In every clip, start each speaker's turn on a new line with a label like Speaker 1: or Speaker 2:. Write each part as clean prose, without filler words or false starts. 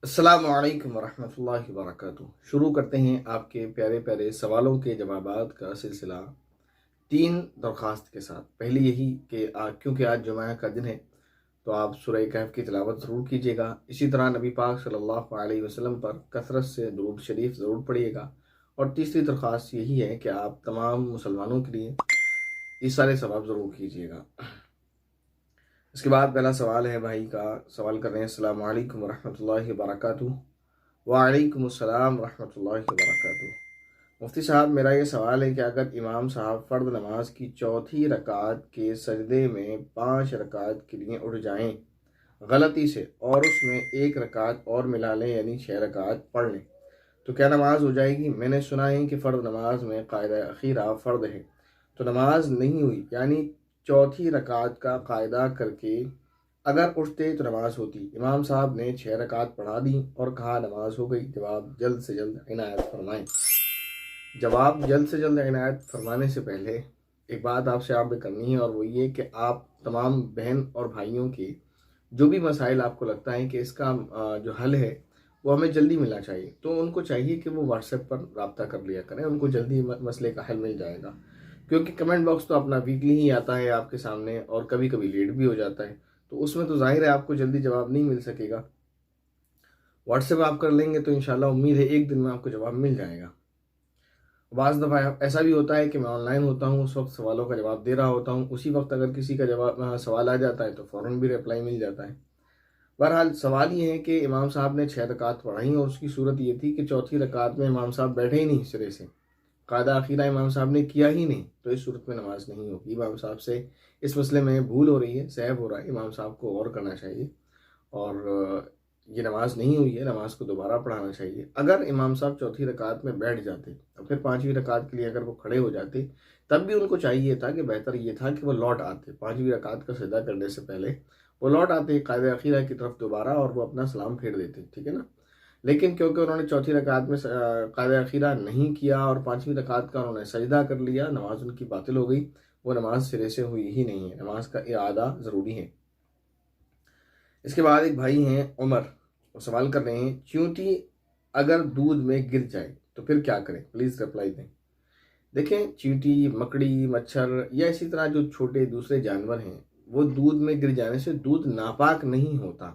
Speaker 1: السلام علیکم ورحمۃ اللہ وبرکاتہ۔ شروع کرتے ہیں آپ کے پیارے پیارے سوالوں کے جوابات کا سلسلہ 3 درخواست کے ساتھ۔ پہلی یہی کہ کیونکہ آج جمعہ کا دن ہے تو آپ سورہ کہف کی تلاوت ضرور کیجیے گا۔ اسی طرح نبی پاک صلی اللہ علیہ وسلم پر کثرت سے درود شریف ضرور پڑھیے گا۔ اور تیسری درخواست یہی ہے کہ آپ تمام مسلمانوں کے لیے یہ سارے ثواب ضرور کیجیے گا۔ اس کے بعد پہلا سوال ہے بھائی کا، سوال کر رہے ہیں السلام علیکم ورحمۃ اللہ وبرکاتہ۔ وعلیکم السلام ورحمۃ اللہ وبرکاتہ۔ مفتی صاحب، میرا یہ سوال ہے کہ اگر امام صاحب فرض نماز کی چوتھی رکعت کے سجدے میں 5 رکعت کے لیے اٹھ جائیں غلطی سے اور اس میں 1 رکعت اور ملا لیں یعنی 6 رکعت پڑھ لیں تو کیا نماز ہو جائے گی؟ میں نے سنا ہے کہ فرض نماز میں قاعدہ اخیرہ فرض ہے تو نماز نہیں ہوئی، یعنی چوتھی رکعت کا قاعدہ کر کے اگر اٹھتے تو نماز ہوتی۔ امام صاحب نے 6 رکعت پڑھا دی اور کہا نماز ہو گئی۔ جواب جلد سے جلد عنایت فرمائیں۔ جواب جلد سے جلد عنایت فرمانے سے پہلے ایک بات آپ سے کرنی ہے، اور وہ یہ کہ آپ تمام بہن اور بھائیوں کے جو بھی مسائل آپ کو لگتا ہے کہ اس کا جو حل ہے وہ ہمیں جلدی ملنا چاہیے، تو ان کو چاہیے کہ وہ واٹس ایپ پر رابطہ کر لیا کریں، ان کو جلدی مسئلے کا حل مل جائے گا۔ کیونکہ کمنٹ باکس تو اپنا ویکلی ہی آتا ہے آپ کے سامنے، اور کبھی کبھی لیٹ بھی ہو جاتا ہے، تو اس میں تو ظاہر ہے آپ کو جلدی جواب نہیں مل سکے گا۔ واٹس ایپ آپ کر لیں گے تو انشاءاللہ امید ہے ایک دن میں آپ کو جواب مل جائے گا۔ بعض دفعہ ایسا بھی ہوتا ہے کہ میں آن لائن ہوتا ہوں، اس وقت سوالوں کا جواب دے رہا ہوتا ہوں، اسی وقت اگر کسی کا سوال آ جاتا ہے تو فوراً بھی رپلائی مل جاتا ہے۔ بہرحال سوال یہ ہے کہ امام صاحب نے 6 رکعت پڑھائیں اور اس کی صورت یہ تھی کہ چوتھی رکعت میں امام صاحب بیٹھے ہی نہیں سرے سے، قاعدہ اخیرہ امام صاحب نے کیا ہی نہیں، تو اس صورت میں نماز نہیں ہوگی۔ امام صاحب سے اس مسئلے میں بھول ہو رہی ہے، سہو ہو رہا ہے، امام صاحب کو اور کرنا چاہیے، اور یہ نماز نہیں ہوئی ہے، نماز کو دوبارہ پڑھانا چاہیے۔ اگر امام صاحب چوتھی رکعت میں بیٹھ جاتے اور پھر 5ویں رکعت کے لیے اگر وہ کھڑے ہو جاتے تب بھی ان کو چاہیے تھا کہ بہتر یہ تھا کہ وہ لوٹ آتے، 5ویں رکعت کا سجدہ کرنے سے پہلے وہ لوٹ آتے قاعدہ اخیرہ کی طرف دوبارہ اور وہ اپنا سلام پھیر دیتے، ٹھیک ہے نا۔ لیکن کیونکہ انہوں نے چوتھی رکعت میں قاعدہ اخیرہ نہیں کیا اور 5ویں رکعت کا انہوں نے سجدہ کر لیا، نماز ان کی باطل ہو گئی، وہ نماز سرے سے ہوئی ہی نہیں ہے، نماز کا اعادہ ضروری ہے۔ اس کے بعد ایک بھائی ہیں عمر، وہ سوال کر رہے ہیں چیونٹی اگر دودھ میں گر جائے تو پھر کیا کریں؟ پلیز رپلائی دیں۔ دیکھیں، چیونٹی، مکڑی، مچھر یا اسی طرح جو چھوٹے دوسرے جانور ہیں وہ دودھ میں گر جانے سے دودھ ناپاک نہیں ہوتا،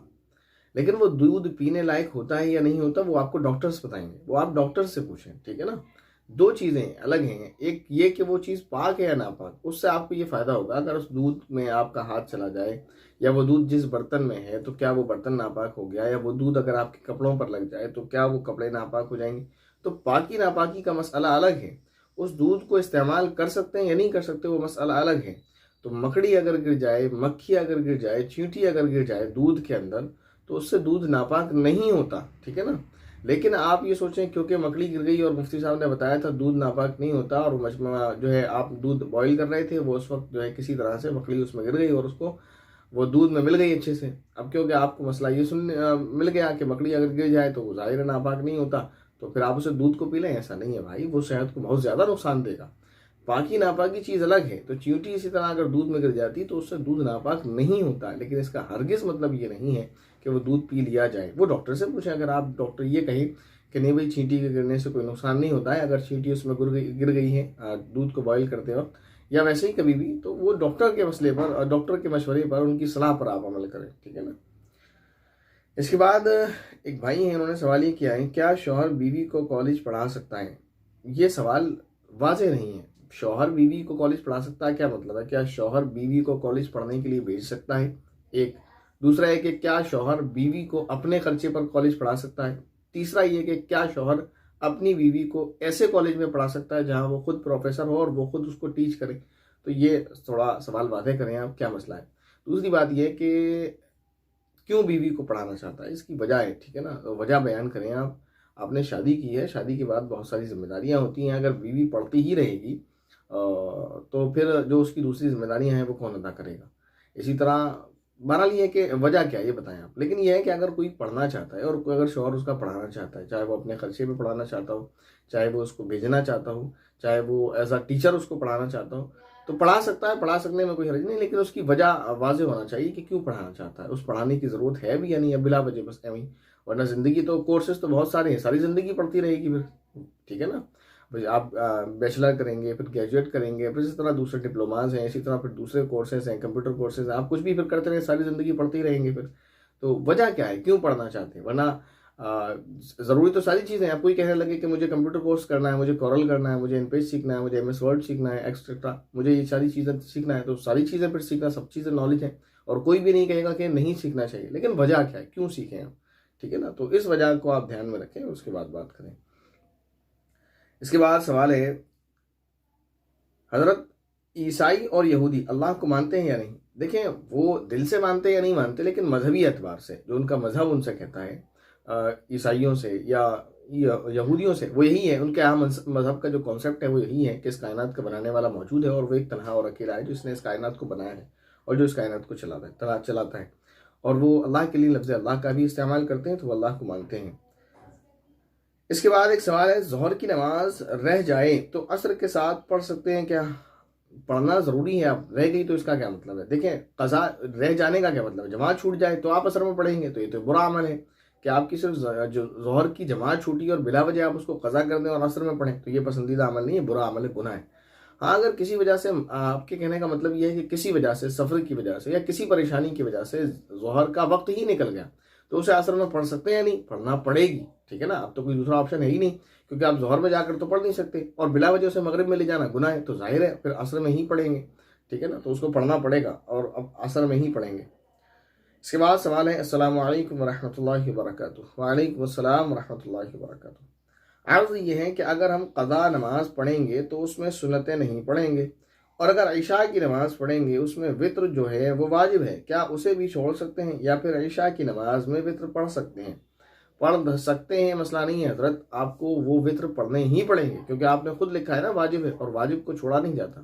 Speaker 1: لیکن وہ دودھ پینے لائق ہوتا ہے یا نہیں ہوتا وہ آپ کو ڈاکٹرز بتائیں گے، وہ آپ ڈاکٹر سے پوچھیں، ٹھیک ہے نا۔ 2 چیزیں الگ ہیں، ایک یہ کہ وہ چیز پاک ہے یا ناپاک، اس سے آپ کو یہ فائدہ ہوگا اگر اس دودھ میں آپ کا ہاتھ چلا جائے یا وہ دودھ جس برتن میں ہے تو کیا وہ برتن ناپاک ہو گیا، یا وہ دودھ اگر آپ کے کپڑوں پر لگ جائے تو کیا وہ کپڑے ناپاک ہو جائیں گے۔ تو پاکی ناپاکی کا مسئلہ الگ ہے، اس دودھ کو استعمال کر سکتے ہیں یا نہیں کر سکتے وہ مسئلہ الگ ہے۔ تو مکڑی اگر گر جائے، مکھی اگر گر جائے، چیونٹی اگر گر جائے دودھ کے اندر تو اس سے دودھ ناپاک نہیں ہوتا، ٹھیک ہے نا۔ لیکن آپ یہ سوچیں کیونکہ مکڑی گر گئی اور مفتی صاحب نے بتایا تھا دودھ ناپاک نہیں ہوتا، اور جو ہے آپ دودھ بوائل کر رہے تھے، وہ اس وقت جو ہے کسی طرح سے مکڑی اس میں گر گئی اور اس کو وہ دودھ میں مل گئی اچھے سے۔ اب کیونکہ آپ کو مسئلہ یہ مل گیا کہ مکڑی اگر گر جائے تو وہ ظاہر ناپاک نہیں ہوتا، تو پھر آپ اسے دودھ کو پی لیں، ایسا نہیں ہے بھائی، وہ صحت کو بہت زیادہ نقصان دے گا۔ پاکی ناپاکی چیز الگ ہے، تو چیونٹی اسی طرح اگر دودھ میں گر جاتی تو اس سے دودھ ناپاک نہیں ہوتا، لیکن اس کا ہرگز مطلب یہ نہیں ہے کہ وہ دودھ پی لیا جائے۔ وہ ڈاکٹر سے پوچھیں، اگر آپ ڈاکٹر یہ کہیں کہ نہیں بھائی چینٹی کے گرنے سے کوئی نقصان نہیں ہوتا ہے، اگر چینٹی اس میں گر گئی ہے دودھ کو بوائل کرتے وقت یا ویسے ہی کبھی بھی، تو وہ ڈاکٹر کے مسئلے پر، ڈاکٹر کے مشورے پر، ان کی صلاح پر آپ عمل کریں، ٹھیک ہے نا۔ اس کے بعد ایک بھائی ہیں، انہوں نے سوال یہ کیا ہے کیا شوہر بیوی کو کالج پڑھا سکتا ہے؟ یہ سوال واضح نہیں ہے۔ شوہر بیوی کو کالج پڑھا سکتا ہے کیا مطلب ہے؟ کیا شوہر بیوی کو کالج پڑھنے کے لیے بھیج سکتا ہے؟ ایک دوسرا ہے کہ کیا شوہر بیوی کو اپنے خرچے پر کالج پڑھا سکتا ہے؟ تیسرا یہ کہ کیا شوہر اپنی بیوی کو ایسے کالج میں پڑھا سکتا ہے جہاں وہ خود پروفیسر ہو اور وہ خود اس کو ٹیچ کرے؟ تو یہ تھوڑا سوال واضح کریں آپ، کیا مسئلہ ہے۔ دوسری بات یہ کہ کیوں بیوی کو پڑھانا چاہتا ہے، اس کی وجہ ہے، ٹھیک ہے نا، وجہ بیان کریں آپ نے شادی کی ہے، شادی کے بعد بہت ساری ذمہ داریاں ہوتی ہیں، اگر بیوی پڑھتی ہی رہے گی تو پھر جو اس کی دوسری ذمہ داریاں ہیں وہ کون ادا کرے گا۔ اسی طرح بہرحال یہ کہ وجہ کیا یہ بتائیں آپ، لیکن یہ ہے کہ اگر کوئی پڑھنا چاہتا ہے اور اگر شوہر اس کا پڑھانا چاہتا ہے، چاہے وہ اپنے خرچے پہ پڑھانا چاہتا ہو، چاہے وہ اس کو بھیجنا چاہتا ہو، چاہے وہ ایز اے ٹیچر اس کو پڑھانا چاہتا ہو، تو پڑھا سکتا ہے، پڑھا سکنے میں کوئی حرج نہیں، لیکن اس کی وجہ واضح ہونا چاہیے کہ کیوں پڑھانا چاہتا ہے، اس پڑھانے کی ضرورت ہے بھی یا نہیں ہے، بلا وجہ بس ایویں ورنہ زندگی تو کورسز تو بہت سارے ہیں، ساری زندگی پڑھتی رہے گی پھر، ٹھیک ہے نا. آپ بیچلر کریں گے، پھر گریجویٹ کریں گے، پھر اسی طرح دوسرے ڈپلوماز ہیں، اسی طرح پھر دوسرے کورسز ہیں، کمپیوٹر کورسز ہیں، آپ کچھ بھی پھر کرتے رہیں، ساری زندگی پڑھتے رہیں گے پھر. تو وجہ کیا ہے، کیوں پڑھنا چاہتے ہیں؟ ورنہ ضروری تو ساری چیزیں ہیں. آپ کوئی کہنے لگے کہ مجھے کمپیوٹر کورس کرنا ہے، مجھے کورل کرنا ہے، مجھے ان پیج سیکھنا ہے، مجھے ایم ایس ورڈ سیکھنا ہے، ایکسٹرا مجھے یہ ساری چیزیں سیکھنا ہے، تو ساری چیزیں پھر سیکھنا، سب چیزیں نالج ہیں. اور کوئی بھی نہیں کہے گا کہ نہیں سیکھنا چاہیے، لیکن وجہ کیا ہے، کیوں سیکھیں آپ، ٹھیک ہے نا. تو اس وجہ کو آپ دھیان میں رکھیں، اس کے بعد بات کریں. اس کے بعد سوال ہے، حضرت عیسائی اور یہودی اللہ کو مانتے ہیں یا نہیں؟ دیکھیں، وہ دل سے مانتے ہیں یا نہیں مانتے، لیکن مذہبی اعتبار سے جو ان کا مذہب ان سے کہتا ہے، عیسائیوں سے یا یہودیوں سے، وہ یہی ہے. ان کے عام مذہب کا جو کانسیپٹ ہے وہ یہی ہے کہ اس کائنات کا بنانے والا موجود ہے، اور وہ ایک تنہا اور اکیلا ہے جو اس نے اس کائنات کو بنایا ہے اور جو اس کائنات کو چلاتا ہے. اور وہ اللہ کے لیے لفظ اللہ کا بھی استعمال کرتے ہیں، تو وہ اللہ کو مانتے ہیں. اس کے بعد ایک سوال ہے، ظہر کی نماز رہ جائے تو عصر کے ساتھ پڑھ سکتے ہیں کیا؟ پڑھنا ضروری ہے. اب رہ گئی تو اس کا کیا مطلب ہے؟ دیکھیں، قضا رہ جانے کا کیا مطلب ہے؟ جماعت چھوٹ جائے تو آپ عصر میں پڑھیں گے، تو یہ تو برا عمل ہے کہ آپ کی صرف جو ظہر کی جماعت چھوٹی اور بلا وجہ آپ اس کو قضا کر دیں اور عصر میں پڑھیں، تو یہ پسندیدہ عمل نہیں ہے، برا عمل ہے، گناہ ہے. ہاں، اگر کسی وجہ سے، آپ کے کہنے کا مطلب یہ ہے کہ کسی وجہ سے، سفر کی وجہ سے یا کسی پریشانی کی وجہ سے ظہر کا وقت ہی نکل گیا، تو اسے عصر میں پڑھ سکتے ہیں یا نہیں؟ پڑھنا پڑے گی، ٹھیک ہے نا. اب تو کوئی دوسرا آپشن ہے ہی نہیں، کیونکہ آپ ظہر میں جا کر تو پڑھ نہیں سکتے، اور بلا وجہ سے مغرب میں لے جانا گناہ ہے، تو ظاہر ہے پھر عصر میں ہی پڑھیں گے، ٹھیک ہے نا. تو اس کو پڑھنا پڑے گا اور اب عصر میں ہی پڑھیں گے. اس کے بعد سوال ہے، السلام علیکم ورحمۃ اللہ وبرکاتہ. وعلیکم السلام ورحمۃ اللہ وبرکاتہ. عرض یہ ہے کہ اگر ہم قضا نماز پڑھیں گے تو اس میں سنتیں نہیں پڑھیں گے، اور اگر عشاء کی نماز پڑھیں گے اس میں وطر جو ہے وہ واجب ہے، کیا اسے بھی چھوڑ سکتے ہیں، یا پھر عشاء کی نماز میں وطر پڑھ سکتے ہیں؟ پڑھ سکتے ہیں، مسئلہ نہیں ہے حضرت. آپ کو وہ وطر پڑھنے ہی پڑیں گے، کیونکہ آپ نے خود لکھا ہے نا واجب ہے، اور واجب کو چھوڑا نہیں جاتا.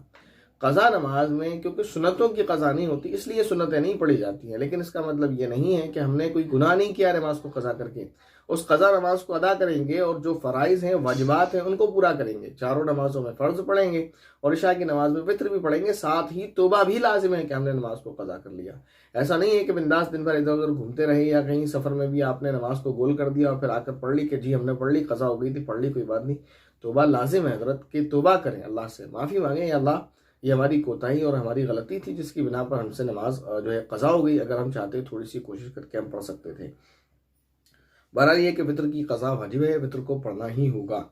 Speaker 1: قضا نماز میں کیونکہ سنتوں کی قضا نہیں ہوتی، اس لیے سنتیں نہیں پڑھی جاتی ہیں، لیکن اس کا مطلب یہ نہیں ہے کہ ہم نے کوئی گناہ نہیں کیا نماز کو قضا کر کے. اس قضا نماز کو ادا کریں گے، اور جو فرائض ہیں، واجبات ہیں، ان کو پورا کریں گے. چاروں نمازوں میں فرض پڑھیں گے، اور عشاء کی نماز میں وطر بھی پڑھیں گے، ساتھ ہی توبہ بھی لازم ہے کہ ہم نے نماز کو قضا کر لیا. ایسا نہیں ہے کہ بنداس دن بھر ادھر ادھر گھومتے رہے، یا کہیں سفر میں بھی آپ نے نماز کو گول کر دیا اور پھر آ کر پڑھ لی کہ جی ہم نے پڑھ لی، قضا ہو گئی تھی، پڑھ لی، کوئی بات نہیں. توبہ لازم ہے حضرت، کہ توبہ کریں، اللہ سے معافی مانگیں، یا اللہ یہ ہماری کوتاہی اور ہماری غلطی تھی جس کی بنا پر ہم سے نماز جو ہے قضا ہو گئی. اگر ہم چاہتے تھوڑی سی کوشش کر کے ہم پڑھ سکتے تھے. بہرحال یہ کہ وطر کی قضا واجب ہے، وطر کو پڑھنا ہی ہوگا.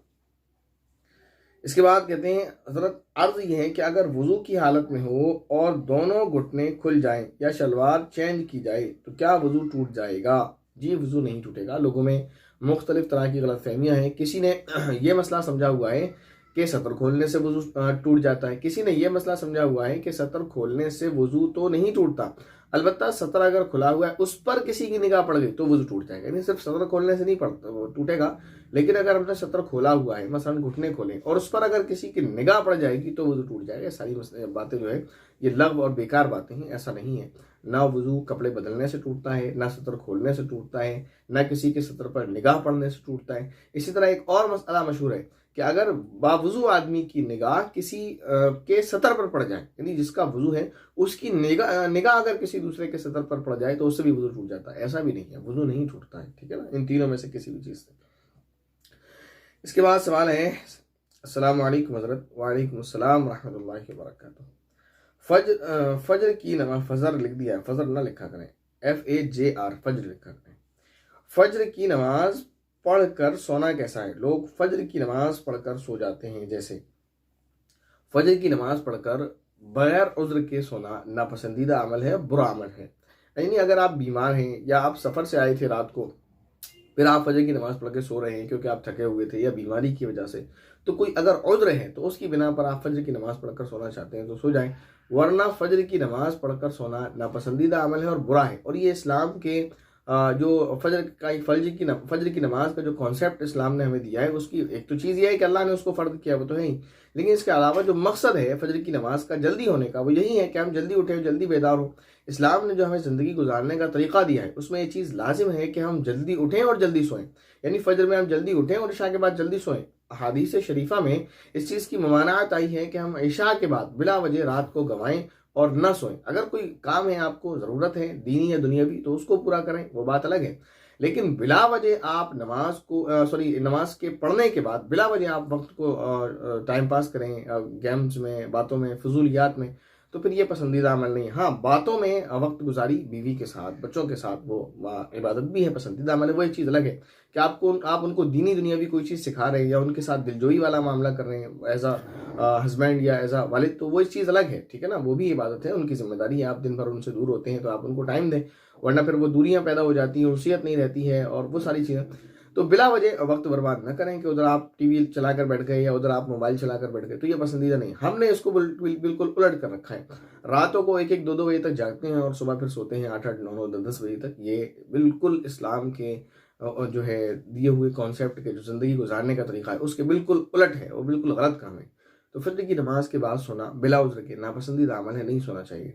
Speaker 1: اس کے بعد کہتے ہیں، حضرت عرض یہ ہے کہ اگر وضو کی حالت میں ہو اور دونوں گھٹنے کھل جائیں یا شلوار چینج کی جائے تو کیا وضو ٹوٹ جائے گا؟ جی، وضو نہیں ٹوٹے گا. لوگوں میں مختلف طرح کی غلط فہمیاں ہیں. کسی نے یہ مسئلہ سمجھا ہوا ہے کہ سطر کھولنے سے وضو ٹوٹ جاتا ہے، کسی نے یہ مسئلہ سمجھا ہوا ہے کہ سطر کھولنے سے وضو تو نہیں ٹوٹتا، البتہ سطر اگر کھلا ہوا ہے اس پر کسی کی نگاہ پڑ گئی تو وضو ٹوٹ جائے گا. یعنی صرف سطر کھولنے سے نہیں ٹوٹے گا، لیکن اگر ہم نے سطر کھولا ہوا ہے، مثلا گھٹنے کھولے، اور اس پر اگر کسی کی نگاہ پڑ جائے گی تو وضو ٹوٹ جائے گا. ساری باتیں جو ہے یہ لغو اور بیکار باتیں ہیں، ایسا نہیں ہے. نہ وضو کپڑے بدلنے سے ٹوٹتا ہے، نہ سطر کھولنے سے ٹوٹتا ہے، نہ کسی کے سطر پر نگاہ پڑنے سے ٹوٹتا ہے. اسی طرح ایک اور مسئلہ مشہور ہے کہ اگر باوضو آدمی کی نگاہ کسی کے سطر پر پڑ جائے، یعنی جس کا وضو ہے اس کی نگاہ اگر کسی دوسرے کے سطر پر پڑ جائے تو اس سے بھی وضو ٹوٹ جاتا ہے. ایسا بھی نہیں ہے، وضو نہیں ٹوٹتا ہے، ٹھیک ہے نا، ان تینوں میں سے کسی بھی چیز سے. اس کے بعد سوال ہے، السلام علیکم حضرت. وعلیکم السلام ورحمۃ اللہ وبرکاتہ. فجر کی نماز، فجر لکھ دیا، فجر نہ لکھا کریں، FAJR، فجر لکھا کریں. فجر کی نماز پڑھ کر سونا کیسا ہے؟ لوگ فجر کی نماز پڑھ کر سو جاتے ہیں. جیسے فجر کی نماز پڑھ کر بغیر عذر کے سونا ناپسندیدہ عمل ہے، برا عمل ہے. یعنی اگر آپ بیمار ہیں یا آپ سفر سے آئے تھے رات کو، پھر آپ فجر کی نماز پڑھ کے سو رہے ہیں کیونکہ آپ تھکے ہوئے تھے یا بیماری کی وجہ سے، تو کوئی اگر عذر ہے تو اس کی بنا پر آپ فجر کی نماز پڑھ کر سونا چاہتے ہیں تو سو جائیں، ورنہ فجر کی نماز پڑھ کر سونا ناپسندیدہ عمل ہے اور برا ہے. اور یہ اسلام کے جو فجر کی نماز کا جو کانسیپٹ اسلام نے ہمیں دیا ہے، اس کی ایک تو چیز یہ ہے کہ اللہ نے اس کو فرض کیا، وہ تو ہے ہی، لیکن اس کے علاوہ جو مقصد ہے فجر کی نماز کا جلدی ہونے کا، وہ یہی ہے کہ ہم جلدی اٹھیں، جلدی بیدار ہوں. اسلام نے جو ہمیں زندگی گزارنے کا طریقہ دیا ہے اس میں یہ چیز لازم ہے کہ ہم جلدی اٹھیں اور جلدی سوئیں. یعنی فجر میں ہم جلدی اٹھیں اور عشاء کے بعد جلدی سوئیں. احادیث شریفہ میں اس چیز کی ممانعت آئی ہے کہ ہم عشاء کے بعد بلا وجہ رات کو گنوائیں اور نہ سوئیں. اگر کوئی کام ہے، آپ کو ضرورت ہے دینی یا دنیاوی، تو اس کو پورا کریں، وہ بات الگ ہے. لیکن بلا وجہ آپ نماز کو نماز کے پڑھنے کے بعد بلا وجہ آپ وقت کو ٹائم پاس کریں گیمز میں، باتوں میں، فضولیات میں، تو پھر یہ پسندیدہ عمل نہیں ہے۔ ہاں، باتوں میں وقت گزاری بیوی کے ساتھ، بچوں کے ساتھ، وہ عبادت بھی ہے، پسندیدہ عمل ہے، وہ ایک چیز الگ ہے کہ آپ ان کو دینی دنیاوی کوئی چیز سکھا رہے ہیں یا ان کے ساتھ دلجوئی والا معاملہ کر رہے ہیں ایز ہسبینڈ یا ایز والد، تو وہ ایک چیز الگ ہے، ٹھیک ہے نا، وہ بھی عبادت ہے، ان کی ذمہ داری ہے، آپ دن بھر ان سے دور ہوتے ہیں تو آپ ان کو ٹائم دیں، ورنہ پھر وہ دوریاں پیدا ہو جاتی ہیں، انسیت نہیں رہتی ہے اور وہ ساری چیزیں۔ تو بلا وجہ وقت برباد نہ کریں کہ ادھر آپ ٹی وی چلا کر بیٹھ گئے یا ادھر آپ موبائل چلا کر بیٹھ گئے، تو یہ پسندیدہ نہیں۔ ہم نے اس کو بالکل الٹ کر رکھا ہے، راتوں کو 1-1 2-2 بجے تک جاگتے ہیں اور صبح پھر سوتے ہیں 8-8 9-9 10 بجے تک۔ یہ بالکل اسلام کے جو ہے دیے ہوئے کانسیپٹ کے جو زندگی گزارنے کا طریقہ ہے اس کے بالکل الٹ ہے، وہ بالکل غلط کام ہے۔ تو فجر کی نماز کے بعد سونا بلا عذر کے ناپسندیدہ عمل ہے، نہیں سونا چاہیے۔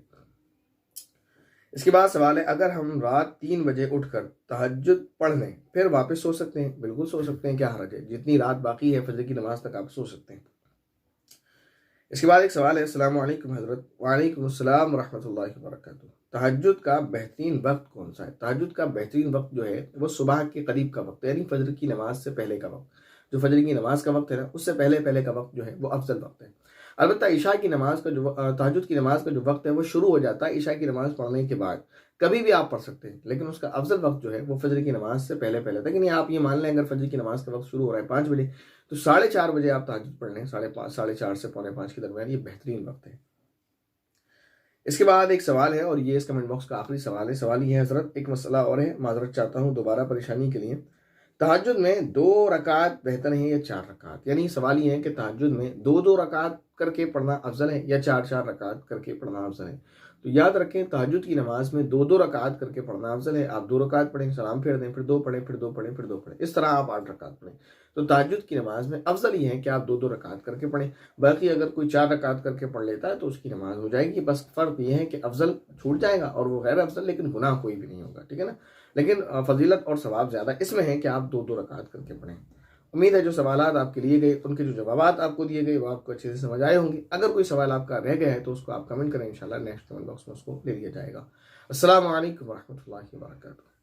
Speaker 1: اس کے بعد سوال ہے، اگر ہم رات 3 بجے اٹھ کر تہجد پڑھ لیں پھر واپس سو سکتے ہیں؟ بالکل سو سکتے ہیں، کیا حرج ہے، جتنی رات باقی ہے فجر کی نماز تک آپ سو سکتے ہیں۔ اس کے بعد ایک سوال ہے، السلام علیکم حضرت۔ وعلیکم السلام ورحمۃ اللہ وبرکاتہ۔ تہجد کا بہترین وقت کون سا ہے؟ تہجد کا بہترین وقت جو ہے وہ صبح کے قریب کا وقت ہے، یعنی فجر کی نماز سے پہلے کا وقت۔ جو فجر کی نماز کا وقت ہے نا، اس سے پہلے کا وقت جو ہے وہ افضل وقت ہے۔ البتہ عشاء کی نماز کا جو تہجد کی نماز کا جو وقت ہے وہ شروع ہو جاتا ہے عشاء کی نماز پڑھنے کے بعد، کبھی بھی آپ پڑھ سکتے ہیں، لیکن اس کا افضل وقت جو ہے وہ فجر کی نماز سے پہلے تک، یعنی آپ یہ مان لیں اگر فجر کی نماز کا وقت شروع ہو رہا ہے 5 بجے تو 4:30 بجے آپ تہجد پڑھ لیں، 4:30 سے 4:45 کے درمیان، یہ بہترین وقت ہے۔ اس کے بعد ایک سوال ہے اور یہ اس کمنٹ باکس کا آخری سوال ہے۔ سوال یہ ہے، حضرت ایک مسئلہ اور ہے، معذرت چاہتا ہوں دوبارہ پریشانی کے لیے۔ تہجد میں 2 رکعت بہتر ہیں یا 4 رکعت؟ یعنی سوال یہ ہے کہ تہجد میں 2 رکعت کر کے پڑھنا افضل ہے یا 4 رکعت کر کے پڑھنا افضل ہے؟ تو یاد رکھیں، تہجد کی نماز میں 2 رکعت کر کے پڑھنا افضل ہے۔ آپ 2 رکعت پڑھیں، سلام پھیر دیں، پھر 2 پڑھیں، پھر 2 پڑھیں، پھر 2 پڑھیں، اس طرح آپ 8 رکعت پڑھیں۔ تو تہجد کی نماز میں افضل یہ ہے کہ آپ 2 رکعت کر کے پڑھیں۔ باقی اگر کوئی 4 رکعت کر کے پڑھ لیتا ہے تو اس کی نماز ہو جائے گی، بس فرق یہ ہے کہ افضل چھوٹ جائے گا اور وہ غیر افضل، لیکن گناہ کوئی بھی نہیں ہوگا، ٹھیک ہے نا۔ لیکن فضیلت اور ثواب زیادہ اس میں ہے کہ آپ 2 رکعت کر کے پڑھیں۔ امید ہے جو سوالات آپ کے لیے گئے ان کے جو جوابات آپ کو دیے گئے وہ آپ کو اچھے سے سمجھ آئے ہوں گے۔ اگر کوئی سوال آپ کا رہ گیا ہے تو اس کو آپ کمنٹ کریں، انشاءاللہ نیکسٹ کمنٹ باکس میں اس کو لے لیا جائے گا۔ السلام علیکم ورحمۃ اللہ وبرکاتہ۔